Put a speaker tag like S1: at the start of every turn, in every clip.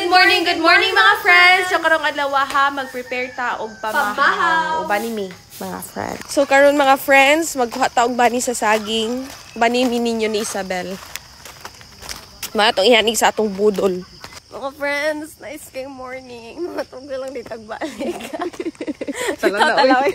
S1: Good morning mga friends. So karong adlaw ha mag-prepare ta og pamahaw. Bani mi mga friends. So karon mga friends, magkuha ta og bani sa saging. Bani ninyo ni Isabel. Matong ihanig sa atong budol. Mga friends, nice kay morning. Mga tunggal lang di tagbalik. Talaw.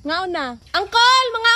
S1: Ngaon na. Uncle, mga